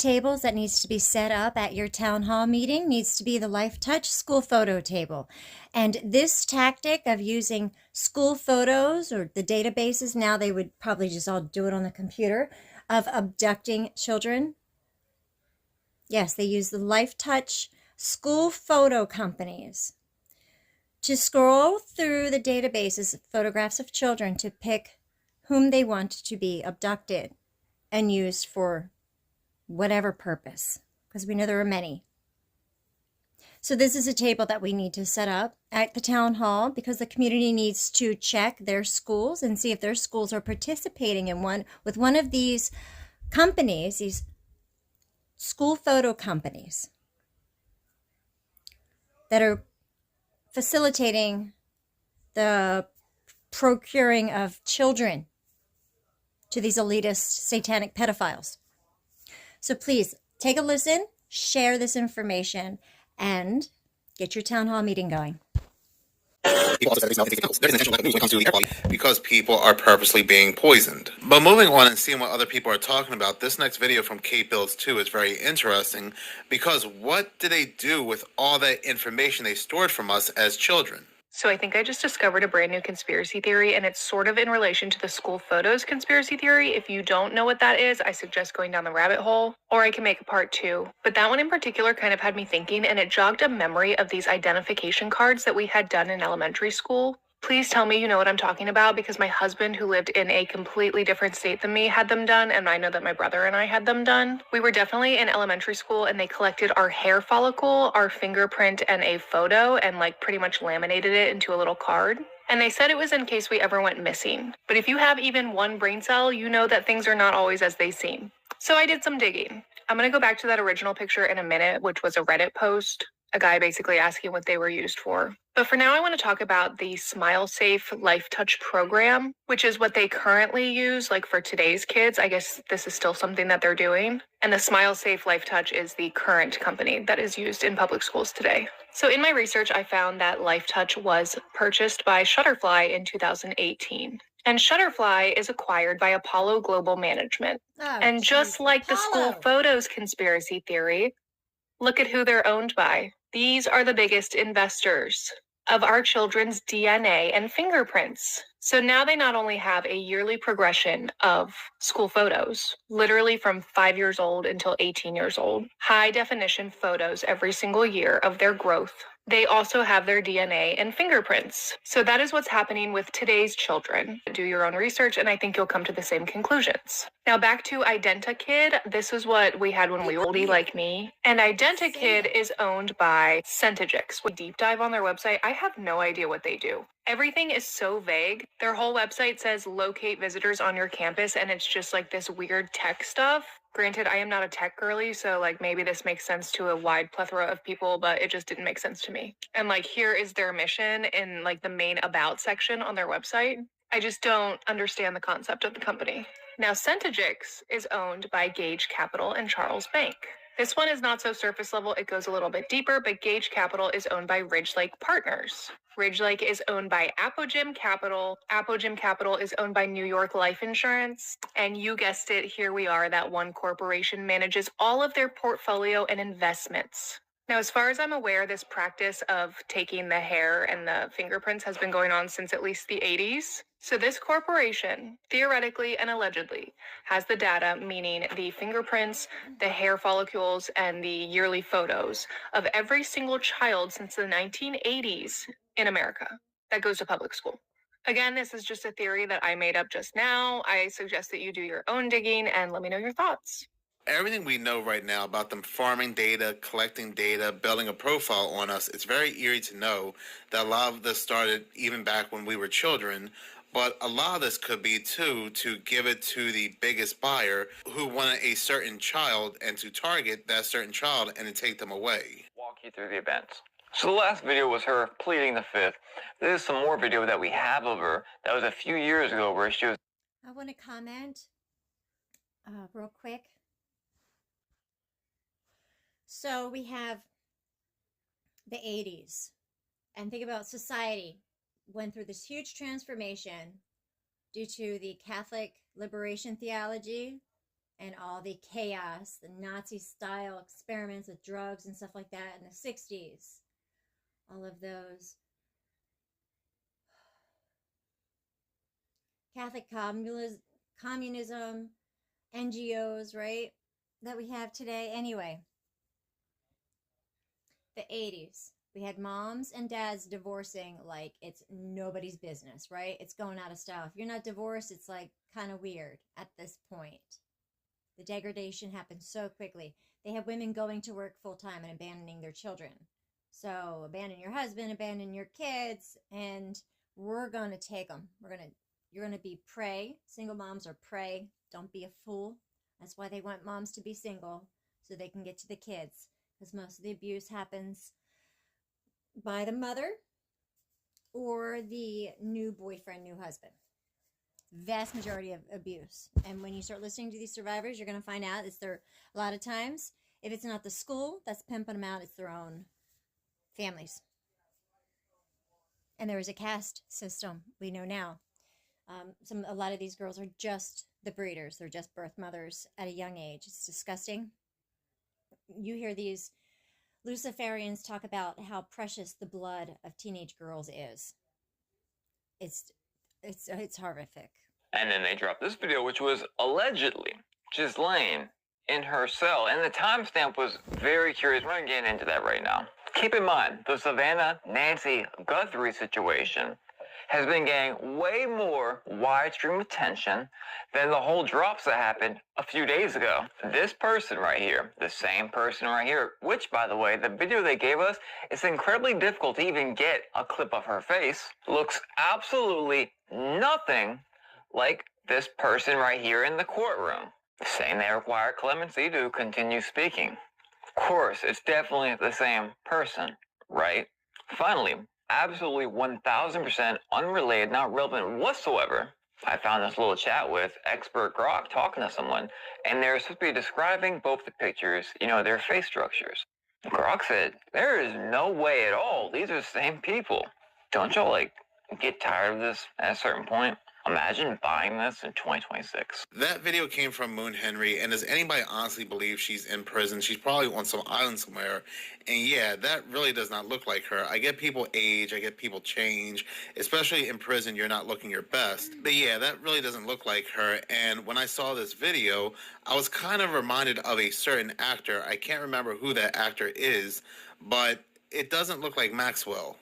tables that needs to be set up at your town hall meeting needs to be the LifeTouch school photo table. And this tactic of using school photos or the databases, now they would probably just all do it on the computer, of abducting children. Yes, they use the LifeTouch school photo companies to scroll through the databases of photographs of children to pick whom they want to be abducted and used for whatever purpose, because we know there are many. So this is a table that we need to set up at the town hall because the community needs to check their schools and see if their schools are participating in one of these companies, these school photo companies that are facilitating the procuring of children to these elitist satanic pedophiles. So please take a listen, share this information, and get your town hall meeting going. People also said there's an intentional lack of news when it comes to air quality because people are purposely being poisoned. But moving on and seeing what other people are talking about, this next video from Kate Bills 2 is very interesting because what do they do with all that information they stored from us as children? So I think I just discovered a brand new conspiracy theory, and it's sort of in relation to the school photos conspiracy theory. If you don't know what that is, I suggest going down the rabbit hole, or I can make a part 2. But that one in particular kind of had me thinking, and it jogged a memory of these identification cards that we had done in elementary school. Please tell me you know what I'm talking about, because my husband, who lived in a completely different state than me, had them done, and I know that my brother and I had them done. We were definitely in elementary school, and they collected our hair follicle, our fingerprint, and a photo, and like pretty much laminated it into a little card. And they said it was in case we ever went missing. But if you have even one brain cell, you know that things are not always as they seem. So I did some digging. I'm going to go back to that original picture in a minute, which was a Reddit post, a guy basically asking what they were used for. But for now, I want to talk about the SmileSafe LifeTouch program, which is what they currently use, like for today's kids. I guess this is still something that they're doing. And the SmileSafe LifeTouch is the current company that is used in public schools today. So in my research, I found that LifeTouch was purchased by Shutterfly in 2018. And Shutterfly is acquired by Apollo Global Management. And just like the school photos conspiracy theory, look at who they're owned by. These are the biggest investors of our children's DNA and fingerprints. So now they not only have a yearly progression of school photos, literally from 5 years old until 18 years old, high definition photos every single year of their growth. They also have their DNA and fingerprints. So that is what's happening with today's children. Do your own research, and I think you'll come to the same conclusions. Now back to IdentiKid. This is what we had when we were oldie like me. And IdentiKid is owned by Centegix. We deep dive on their website. I have no idea what they do. Everything is so vague. Their whole website says locate visitors on your campus, and it's just like this weird tech stuff. Granted, I am not a tech girly, so like maybe this makes sense to a wide plethora of people, but it just didn't make sense to me. And like here is their mission in like the main about section on their website. I just don't understand the concept of the company. Now, Centegix is owned by Gage Capital and Charles Bank. This one is not so surface level, it goes a little bit deeper, but Gage Capital is owned by Ridge Lake Partners. Ridge Lake is owned by Apogem Capital. Apogem Capital is owned by New York Life Insurance. And you guessed it, here we are, that one corporation manages all of their portfolio and investments. Now, as far as I'm aware, this practice of taking the hair and the fingerprints has been going on since at least the 80s. So this corporation, theoretically and allegedly, has the data, meaning the fingerprints, the hair follicles, and the yearly photos of every single child since the 1980s in America that goes to public school. Again, this is just a theory that I made up just now. I suggest that you do your own digging and let me know your thoughts. Everything we know right now about them farming data, collecting data, building a profile on us, it's very eerie to know that a lot of this started even back when we were children. But a lot of this could be, too, to give it to the biggest buyer who wanted a certain child and to target that certain child and to take them away. Walk you through the events. So the last video was her pleading the fifth. This is some more video that we have of her. That was a few years ago where she was... I want to comment real quick. So we have the 80s, and think about society went through this huge transformation due to the Catholic liberation theology and all the chaos, the Nazi-style experiments with drugs and stuff like that in the 60s. All of those. Catholic communism, NGOs, right, that we have today. Anyway, the 80s. We had moms and dads divorcing like it's nobody's business, right? It's going out of style. If you're not divorced, it's like kind of weird at this point. The degradation happened so quickly. They have women going to work full time and abandoning their children. So abandon your husband, abandon your kids, and we're going to take them. You're going to be prey. Single moms are prey. Don't be a fool. That's why they want moms to be single, so they can get to the kids. Because most of the abuse happens by the mother or the new boyfriend, new husband. Vast majority of abuse. And when you start listening to these survivors, you're going to find out a lot of times, if it's not the school that's pimping them out, it's their own families. And there is a caste system, we know now. A lot of these girls are just the breeders. They're just birth mothers at a young age. It's disgusting. You hear these Luciferians talk about how precious the blood of teenage girls is. It's horrific. And then they dropped this video, which was allegedly Ghislaine in her cell. And the timestamp was very curious. We're going to get into that right now. Keep in mind, the Savannah Nancy Guthrie situation has been getting way more widescreen attention than the whole drops that happened a few days ago. This person right here, the same person right here, which, by the way, the video they gave us, it's incredibly difficult to even get a clip of her face, looks absolutely nothing like this person right here in the courtroom, saying they require clemency to continue speaking. Of course, it's definitely the same person, right? Finally, absolutely 1000% unrelated, not relevant whatsoever, I found this little chat with expert Grok talking to someone, and they're supposed to be describing both the pictures, their face structures. Grok said, there is no way at all. These are the same people. Don't y'all, get tired of this at a certain point? Imagine buying this in 2026. That video came from Moon Henry, and does anybody honestly believe she's in prison? She's probably on some island somewhere, and yeah, that really does not look like her. I get people age, I get people change, especially in prison, you're not looking your best. But yeah, that really doesn't look like her, and when I saw this video, I was kind of reminded of a certain actor. I can't remember who that actor is, but it doesn't look like Maxwell.